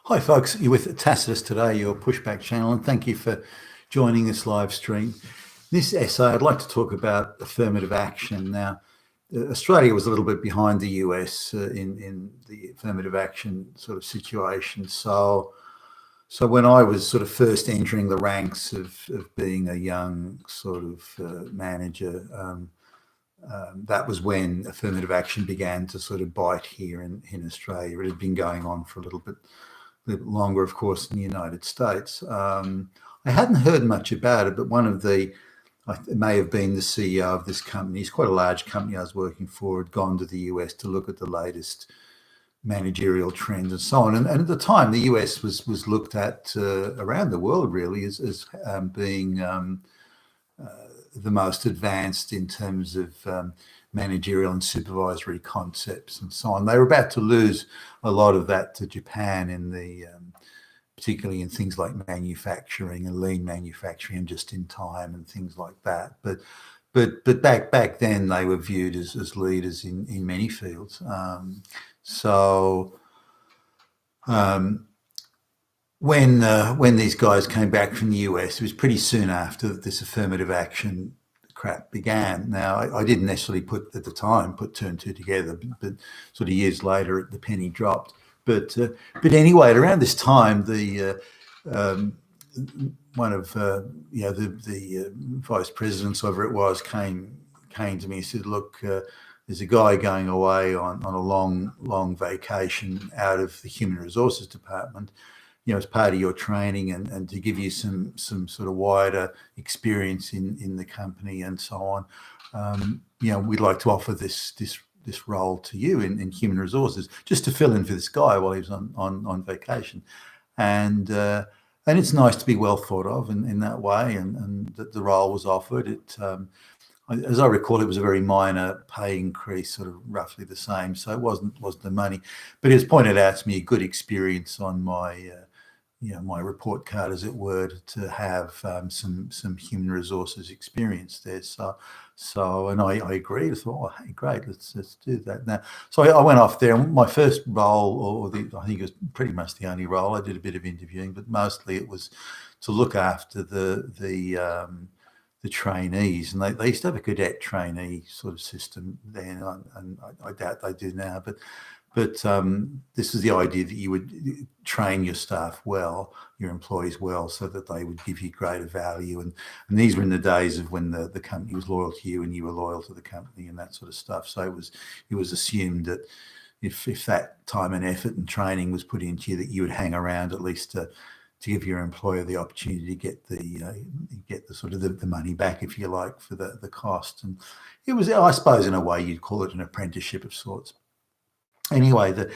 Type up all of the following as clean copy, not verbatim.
Hi, folks. You're with Tacitus today, your pushback channel, and thank you for joining this live stream. This essay, I'd like to talk about affirmative action. Now, Australia was a little bit behind the US in the affirmative action sort of situation. So when I was sort of first entering the ranks of being a young sort of manager, that was when affirmative action began to sort of bite here in Australia. It had been going on for a little bit longer, of course, in the United States. I hadn't heard much about it, but it may have been the CEO of this company. It's quite a large company I was working for, had gone to the US to look at the latest managerial trends and so on. And at the time, the US was looked at around the world really as being the most advanced in terms of managerial and supervisory concepts and so on. They were about to lose a lot of that to Japan particularly in things like manufacturing and lean manufacturing and just in time and things like that. But back then they were viewed as leaders in many fields. When these guys came back from the US, it was pretty soon after this affirmative action crap began. Now, I didn't necessarily put two and two together, but sort of years later, the penny dropped. But anyway, at around this time, one of the vice presidents, whoever it was, came to me and said, "Look, there's a guy going away on a long vacation out of the human resources department, as part of your training and to give you some sort of wider experience in the company and so on. We'd like to offer this role to you in human resources, just to fill in for this guy while he was on vacation." And it's nice to be well thought of in that way, and that the role was offered. As I recall, it was a very minor pay increase, sort of roughly the same. So it wasn't the money, but it was pointed out to me a good experience on my my report card, as it were, to have some human resources experience there. And I agreed. I thought, oh, hey, great, let's do that now. So I went off there. And my first role, I think it was pretty much the only role. I did a bit of interviewing, but mostly it was to look after the trainees, and they used to have a cadet trainee sort of system then, and I doubt they do now, but this is the idea that you would train your staff well, your employees well, so that they would give you greater value. And these were in the days of when the company was loyal to you and you were loyal to the company and that sort of stuff. So it was assumed that if that time and effort and training was put into you, that you would hang around at least to give your employer the opportunity to get the sort of the money back, if you like, for the cost. And it was, I suppose, in a way you'd call it an apprenticeship of sorts. Anyway, the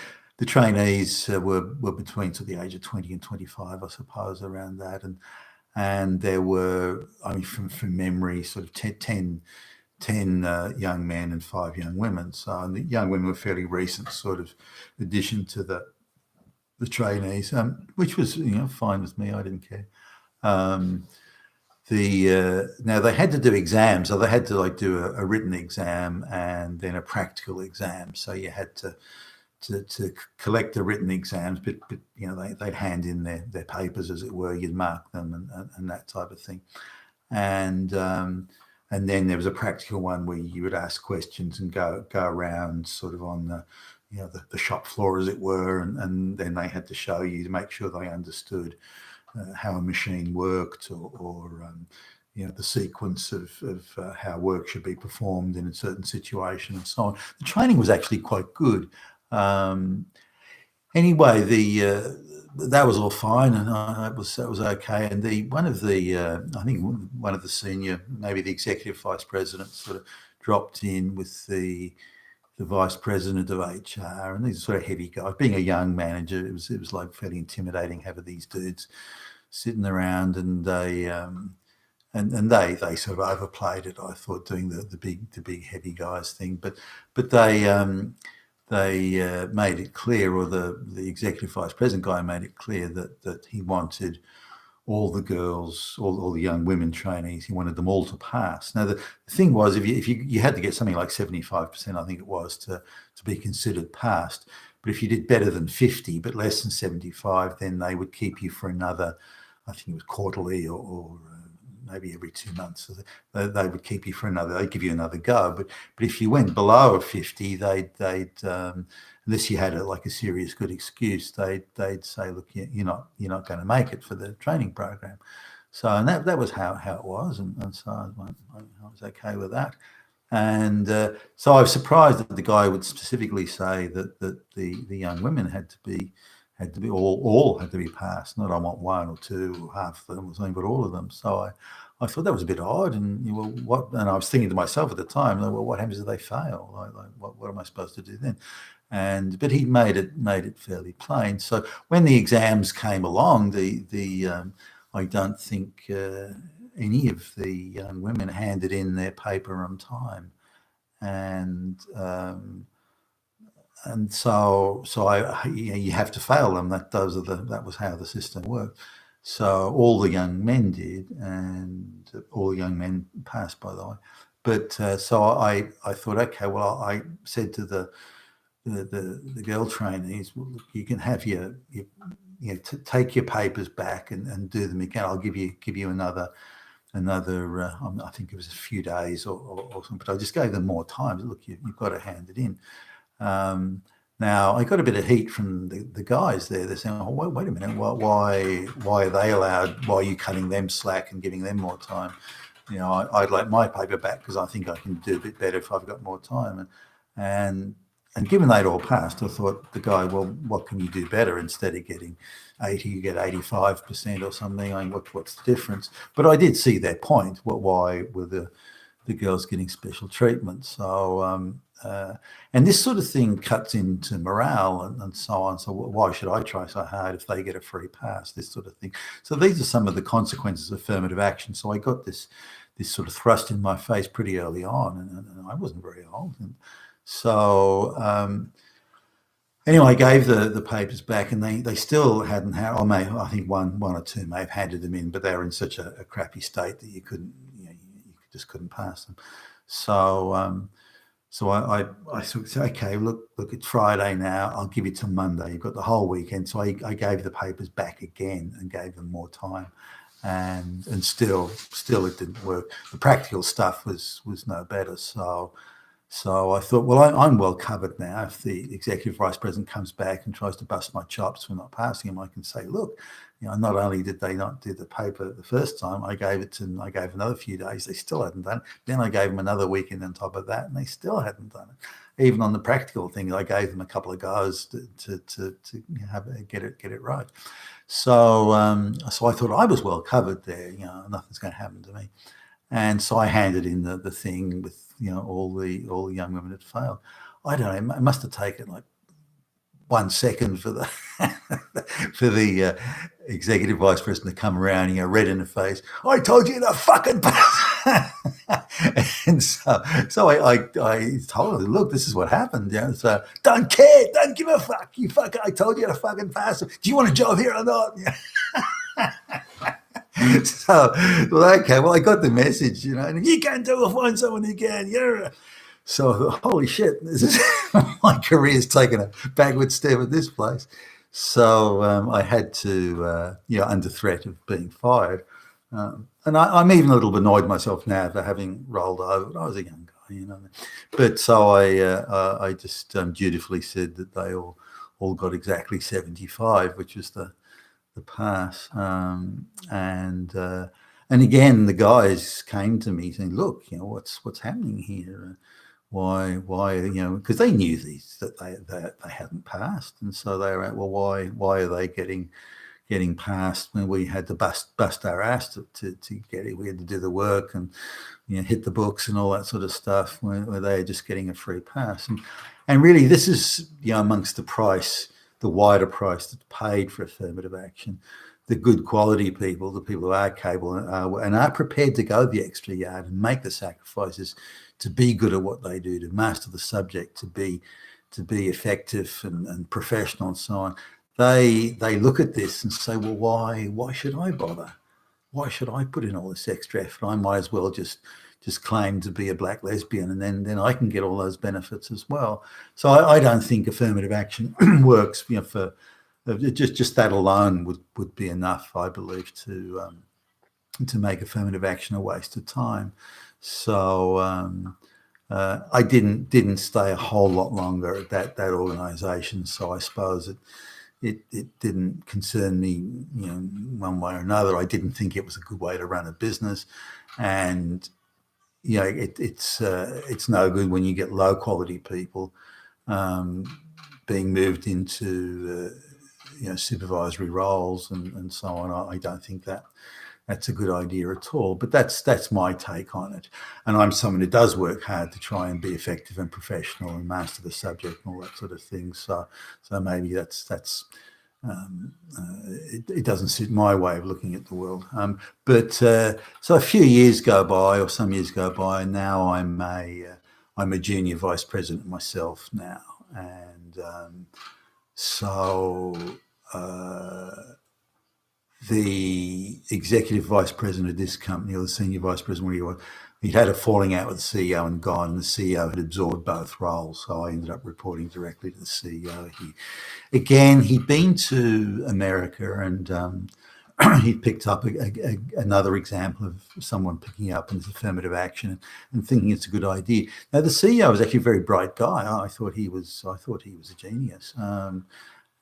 trainees were between sort of the age of 20 and 25, I suppose, around that, and there were, I mean, from memory, sort of 10 young men and 5 young women. So, and the young women were fairly recent sort of addition to the trainees, which was fine with me. I didn't care. Now they had to do exams, so they had to do a written exam and then a practical exam. So you had to collect the written exams, but they'd hand in their papers, as it were. You'd mark them and that type of thing, and then there was a practical one where you would ask questions and go around sort of on the shop floor, as it were, and then they had to show you to make sure they understood how a machine worked, or the sequence of how work should be performed in a certain situation and so on. The training was actually quite good. Anyway, that was all fine, and that was okay. And I think one of the senior, maybe the executive vice president, sort of dropped in with the vice president of HR, and these are sort of heavy guys. Being a young manager, it was like fairly intimidating having these dudes sitting around, and they sort of overplayed it, I thought, doing the big heavy guys thing. But they made it clear, or the executive vice president guy made it clear that he wanted all the girls, all the young women trainees, he wanted them all to pass. Now the thing was, if you had to get something like 75%, I think it was, to be considered passed. But if you did better than 50, but less than 75, then they would keep you for another, I think it was quarterly or maybe every 2 months. So they would keep you for another, they'd give you another go. But if you went below a 50, they'd unless you had a serious good excuse, they'd say, look, you're not going to make it for the training program. So, and that was how it was. And so I was okay with that. And so I was surprised that the guy would specifically say that the young women had to be all had to be passed. Not I want one or two or half of them or something, but all of them. So I thought that was a bit odd. And what? And I was thinking to myself at the time, well, what happens if they fail? What am I supposed to do then? But he made it fairly plain. So when the exams came along, I don't think any of the young women handed in their paper on time, and so you have to fail them. That was how the system worked. So all the young men did, and all the young men passed, by the way. But so I thought, okay, well, I said to the girl trainees, well, look, you can have your take your papers back and do them again. I'll give you another. I think it was a few days or something, but I just gave them more time. Look, you've got to hand it in. Now I got a bit of heat from the guys there. They're saying, "Oh, wait a minute, why are they allowed? Why are you cutting them slack and giving them more time? I'd like my paper back because I think I can do a bit better if I've got more time." And given they'd all passed, I thought the guy, well, what can you do better? Instead of getting 80, you get 85% or something. I mean, what's the difference? But I did see their point. Why were the girls getting special treatment? So, and this sort of thing cuts into morale and so on. So why should I try so hard if they get a free pass? This sort of thing. So these are some of the consequences of affirmative action. So I got this sort of thrust in my face pretty early on, and I wasn't very old. And so anyway, I gave the papers back, and they still hadn't had. I think one or two may have handed them in, but they were in such a crappy state that you just couldn't pass them. So I said, okay, look, it's Friday now. I'll give you till Monday. You've got the whole weekend. So I gave the papers back again and gave them more time, and still it didn't work. The practical stuff was no better. So I thought, well, I'm well covered now. If the executive vice president comes back and tries to bust my chops for not passing him, I can say, look, not only did they not do the paper the first time, I gave another few days, they still hadn't done it. Then I gave them another weekend on top of that, and they still hadn't done it. Even on the practical thing, I gave them a couple of goes to get it right. So I thought I was well covered there. Nothing's going to happen to me. And so I handed in the thing with all the young women had failed. I don't know. It must have taken like 1 second for the executive vice president to come around, red in the face. I told you to fucking pass. And so I told her, look, this is what happened. So don't care, don't give a fuck. You fucker, I told you to fucking pass. Do you want a job here or not? So, well, okay, well, I got the message, and if you can't do it, find someone who can. Yeah. So I thought, holy shit, my career's taken a backward step at this place. So I had to, under threat of being fired. And I'm even a little bit annoyed myself now for having rolled over. I was a young guy, But so I just dutifully said that they all got exactly 75, which was the pass. And again, the guys came to me saying, look, what's happening here? Why, because they knew that they hadn't passed. And so they were, well, why are they getting passed when we had to bust our ass to get it? We had to do the work and, hit the books and all that sort of stuff where they are just getting a free pass. And really this is, amongst the wider price that's paid for affirmative action. The good quality people, the people who are capable and are prepared to go the extra yard and make the sacrifices to be good at what they do, to master the subject, to be effective and professional and so on. They look at this and say, well, why should I bother? Why should I put in all this extra effort? I might as well just just claim to be a black lesbian, and then I can get all those benefits as well. So I don't think affirmative action works, for just that alone would be enough, I believe, to make affirmative action a waste of time. So I didn't stay a whole lot longer at that organisation. So I suppose it didn't concern me, one way or another. I didn't think it was a good way to run a business, and it's no good when you get low quality people being moved into supervisory roles and so on. I don't think that's a good idea at all. But that's my take on it. And I'm someone who does work hard to try and be effective and professional and master the subject and all that sort of thing. So maybe that's it doesn't suit my way of looking at the world. But so a few years go by, or some years go by, and now I'm a junior vice president myself now, and so the executive vice president of this company, or the senior vice president, where he was, he'd had a falling out with the CEO and gone, and the CEO had absorbed both roles. So I ended up reporting directly to the CEO. He'd been to America, and he picked up another example of someone picking up an affirmative action and thinking it's a good idea. Now, the CEO was actually a very bright guy. I thought he was a genius.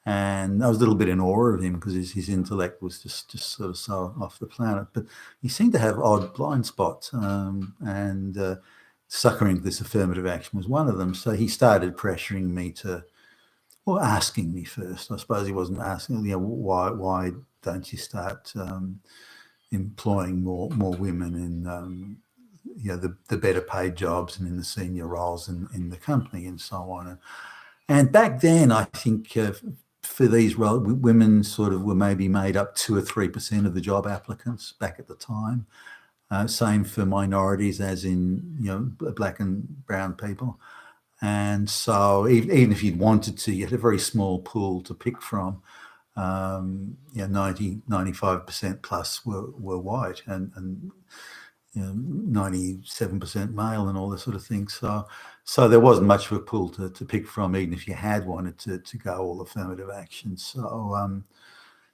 And I was a little bit in awe of him because his intellect was just sort of so off the planet. But he seemed to have odd blind spots, and succouring this affirmative action was one of them. So he started pressuring me asking me first. I suppose he wasn't asking, why don't you start employing more women in the better paid jobs and in the senior roles in the company and so on. And back then, I think for these roles, women sort of were maybe made up 2 or 3% of the job applicants back at the time. Same for minorities, as in black and brown people. And so even if you'd wanted to, you had a very small pool to pick from. 95% plus were white, and 97% male and all this sort of thing. So there wasn't much of a pool to pick from, even if you had wanted to go all affirmative action. So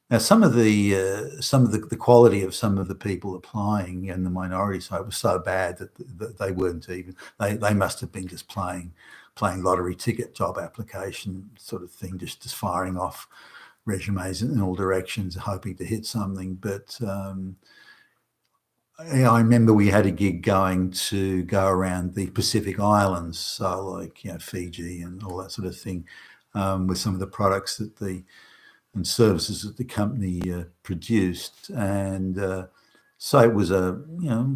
now some of the quality of some of the people applying in the minority side was so bad that they weren't even, they must have been just playing lottery ticket job application sort of thing, just firing off resumes in all directions, hoping to hit something. But I remember we had a gig going to go around the Pacific Islands, so like Fiji and all that sort of thing, with some of the products and services that the company produced, and so it was a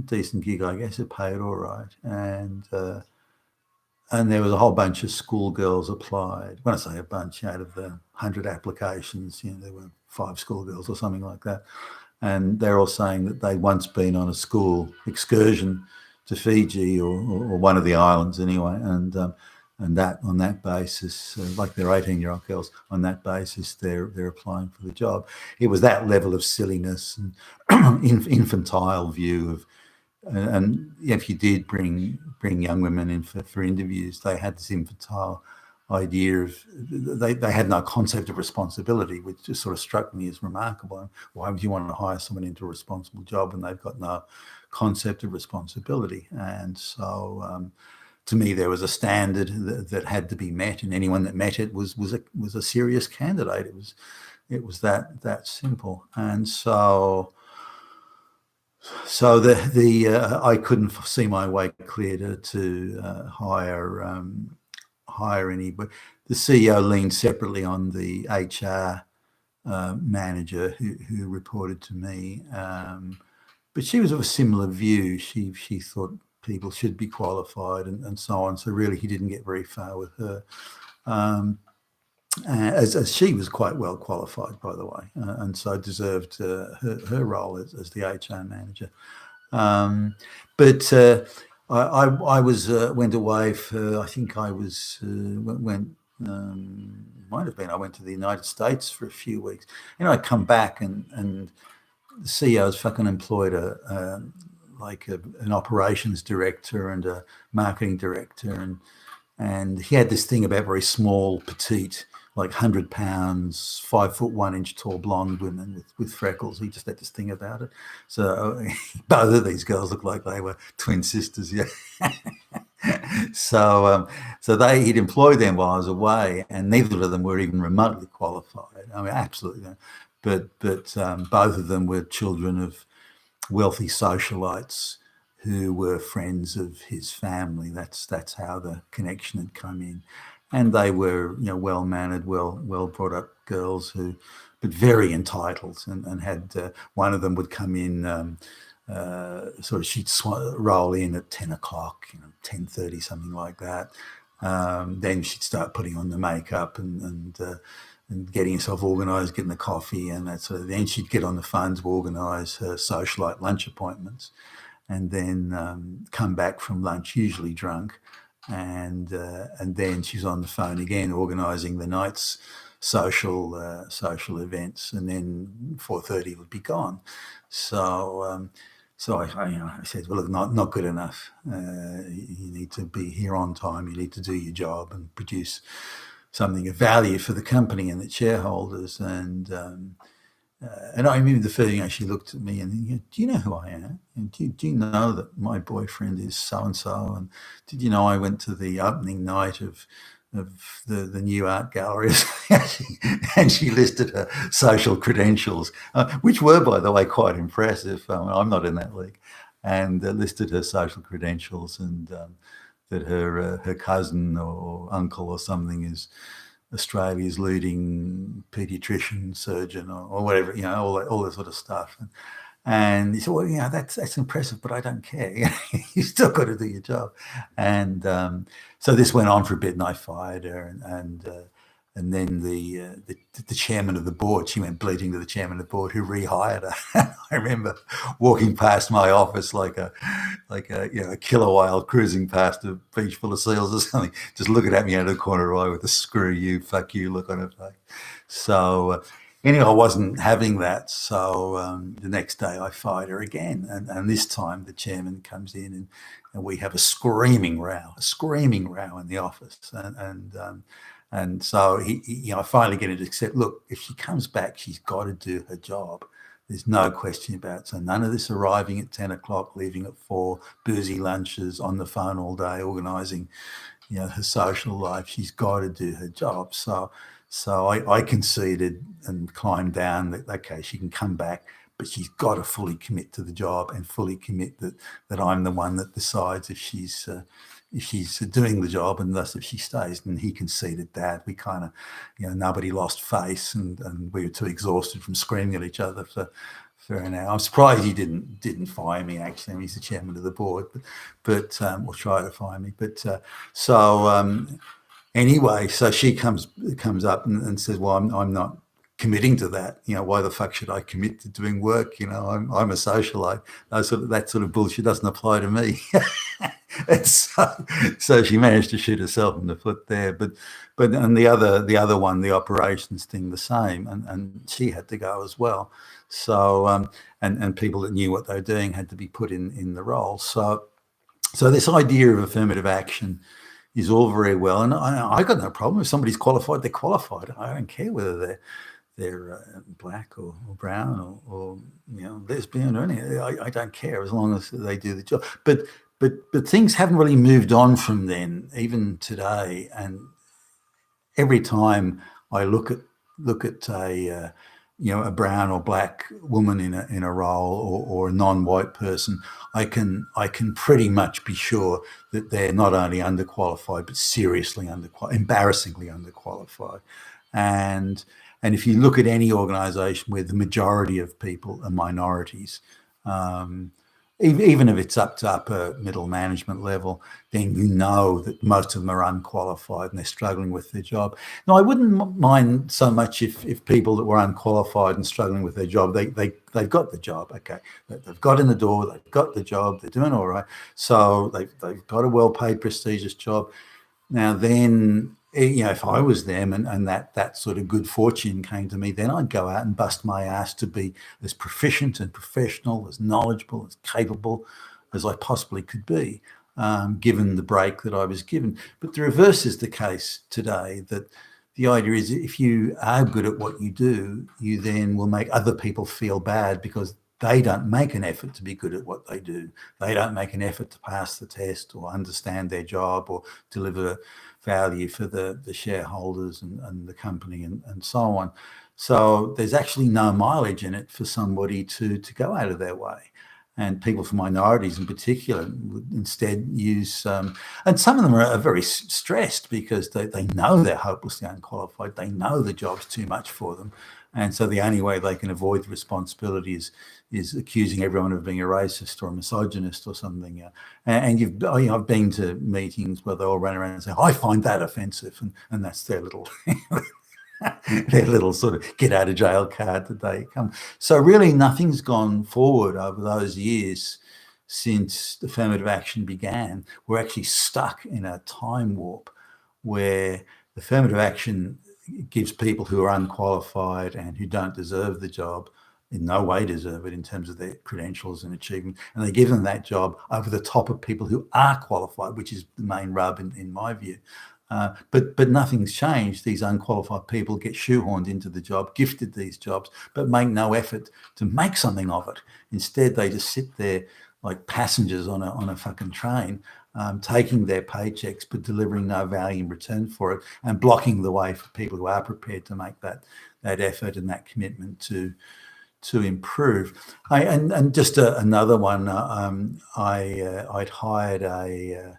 decent gig, I guess. It paid all right, and there was a whole bunch of schoolgirls applied. When I say a bunch, out of the 100 applications, there were 5 schoolgirls or something like that. And they're all saying that they'd once been on a school excursion to Fiji or one of the islands anyway, and that on that basis, like they're 18-year-old girls, on that basis they're applying for the job. It was that level of silliness and infantile view of, and if you did bring young women in for interviews, they had this infantile idea of, they had no concept of responsibility, which just sort of struck me as remarkable. Why would you want to hire someone into a responsible job when they've got no concept of responsibility? And so to me, there was a standard that had to be met, and anyone that met it was a serious candidate. It was that simple. And so I couldn't see my way clear to hire any, but the CEO leaned separately on the HR manager who reported to me, but she was of a similar view. She thought people should be qualified and so on. So really, he didn't get very far with her, as she was quite well qualified, by the way, and so deserved her role as the HR manager. But I went away for, I think I was might have been, I went to the United States for a few weeks, and I come back and the CEO's fucking employed an operations director and a marketing director, and he had this thing about very small, petite, like 100 pounds, 5'1" tall blonde women with freckles. He just had this thing about it. So both of these girls looked like they were twin sisters. Yeah. So he'd employed them while I was away, and neither of them were even remotely qualified. I mean, absolutely. But both of them were children of wealthy socialites who were friends of his family. That's how the connection had come in, and they were well mannered, well brought up girls but very entitled, and had one of them would come in. She'd roll in at 10 o'clock, 10:30, something like that. Then she'd start putting on the makeup and getting herself organised, getting the coffee and that sort of. Then she'd get on the phone to organise her socialite lunch appointments, and then come back from lunch, usually drunk, and then she's on the phone again, organising the night's social events, and then 4:30 would be gone. So I said, well, look, not good enough. You need to be here on time. You need to do your job and produce something of value for the company and its shareholders. And I remember the first thing she looked at me and, do you know who I am? And do you know that my boyfriend is so-and-so? And did you know I went to the opening night of the new art galleries? And she listed her social credentials, which were, by the way, quite impressive. I'm not in that league. And listed her social credentials, and that her cousin or uncle or something is Australia's leading paediatrician, surgeon, or whatever, all that sort of stuff. And he said, well, that's impressive, but I don't care. You still got to do your job. And so this went on for a bit, and I fired her. And then the chairman of the board, she went bleating to the chairman of the board, who rehired her. I remember walking past my office like a killer whale cruising past a beach full of seals or something, just looking at me out of the corner of the eye with a "screw you, fuck you" look on her face. So anyway, I wasn't having that. So the next day I fired her again. And this time the chairman comes in and we have a screaming row in the office. And so I finally get her to accept, look, if she comes back, she's got to do her job. There's no question about it. So none of this arriving at 10 o'clock, leaving at 4, boozy lunches, on the phone all day, organising, her social life. She's got to do her job. So I conceded and climbed down that, okay, she can come back, but she's got to fully commit to the job and fully commit that I'm the one that decides if she's doing the job, and thus if she stays. And he conceded that. We kind of, nobody lost face, and we were too exhausted from screaming at each other for an hour. I'm surprised he didn't fire me, actually. I mean, he's the chairman of the board, but or try to fire me. But anyway, so she comes up and says, well, I'm not committing to that. Why the fuck should I commit to doing work? I'm a socialite. That sort of bullshit doesn't apply to me. And so she managed to shoot herself in the foot there. But and the other one, the operations thing, the same, and she had to go as well. So and people that knew what they were doing had to be put in the role. So this idea of affirmative action is all very well, and I got no problem. If somebody's qualified, they're qualified. I don't care whether they're black or brown or lesbian or anything. I don't care, as long as they do the job. But things haven't really moved on from then, even today. And every time I look at a brown or black woman in a role, or a non-white person, I can pretty much be sure that they're not only underqualified, but seriously embarrassingly underqualified. And if you look at any organisation where the majority of people are minorities, even if it's up to upper middle management level, then you know that most of them are unqualified and they're struggling with their job. Now, I wouldn't mind so much if people that were unqualified and struggling with their job, they've got the job, okay. They've got in the door, they've got the job, they're doing all right. So they've got a well-paid, prestigious job. Now then, if I was them and that sort of good fortune came to me, then I'd go out and bust my ass to be as proficient and professional, as knowledgeable, as capable as I possibly could be, given the break that I was given. But the reverse is the case today, that the idea is if you are good at what you do, you then will make other people feel bad because they don't make an effort to be good at what they do. They don't make an effort to pass the test or understand their job or deliver value for the shareholders and the company and so on. So there's actually no mileage in it for somebody to go out of their way. And people from minorities in particular would instead use, and some of them are very stressed because they know they're hopelessly unqualified. They know the job's too much for them. And so the only way they can avoid the responsibility is accusing everyone of being a racist or a misogynist or something. And I've been to meetings where they all run around and say, I find that offensive. And that's their little their little sort of get out of jail card that they come. So really nothing's gone forward over those years since affirmative action began. We're actually stuck in a time warp where affirmative action gives people who are unqualified and who don't deserve the job, in no way deserve it in terms of their credentials and achievement, and they give them that job over the top of people who are qualified, which is the main rub in my view. But nothing's changed. These unqualified people get shoehorned into the job, gifted these jobs, but make no effort to make something of it. Instead, they just sit there like passengers on a fucking train, taking their paychecks but delivering no value in return for it, and blocking the way for people who are prepared to make that effort and that commitment to improve. And just another one. I'd hired a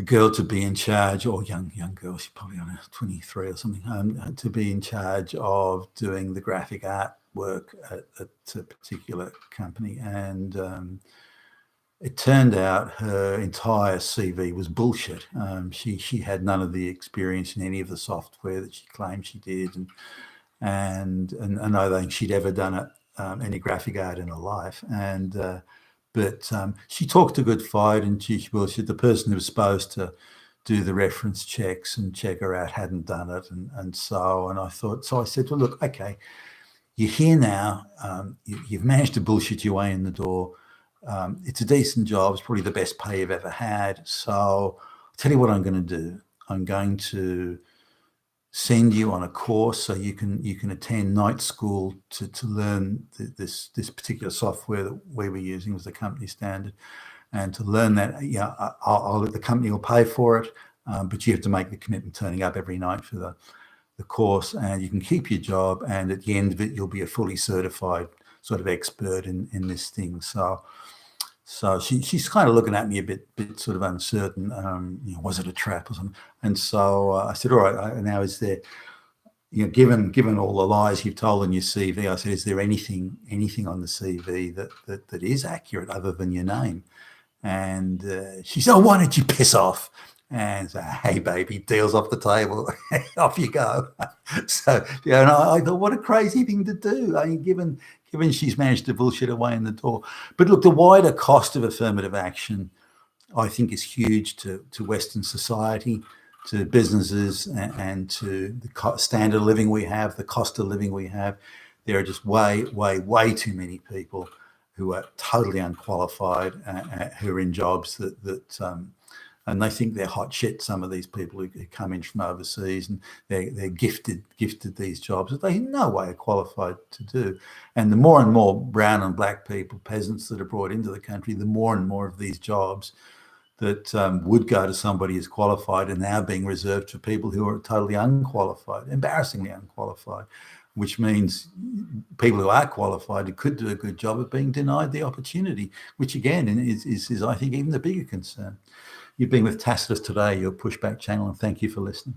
girl to be in charge, or young girl, she's probably on 23 or something, to be in charge of doing the graphic art work at a particular company. And it turned out her entire CV was bullshit. She had none of the experience in any of the software that she claimed she did, and I don't think she'd ever done any graphic art in her life. But she talked a good fight, and the person who was supposed to do the reference checks and check her out hadn't done it, and I said, well, look, okay, you're here now, you've managed to bullshit your way in the door. It's a decent job, it's probably the best pay you've ever had. So I'll tell you what I'm going to do. I'm going to send you on a course so you can attend night school to learn this particular software that we were using was the company standard, and to learn that. The company will pay for it, but you have to make the commitment turning up every night for the course, and you can keep your job, and at the end of it you'll be a fully certified sort of expert in this thing. So she's kind of looking at me a bit sort of uncertain. Was it a trap or something? And so I said, all right, now is there, given all the lies you've told in your CV, I said, is there anything on the CV that is accurate other than your name? And she said, oh, why don't you piss off? And so, hey, baby, deal's off the table. Off you go. So, and I thought, what a crazy thing to do. I mean, given she's managed to bullshit her way in the door. But look, the wider cost of affirmative action, I think, is huge to Western society, to businesses, and to the standard of living we have, the cost of living we have. There are just way too many people who are totally unqualified, who are in jobs that and they think they're hot shit, some of these people who come in from overseas, and they're gifted these jobs that they in no way are qualified to do. And the more and more brown and black people, peasants that are brought into the country, the more and more of these jobs that would go to somebody who's qualified are now being reserved for people who are totally unqualified, embarrassingly unqualified, which means people who are qualified, who could do a good job, are being denied the opportunity, which again is I think, even the bigger concern. You've been with Tacitus today, your Pushback channel, and thank you for listening.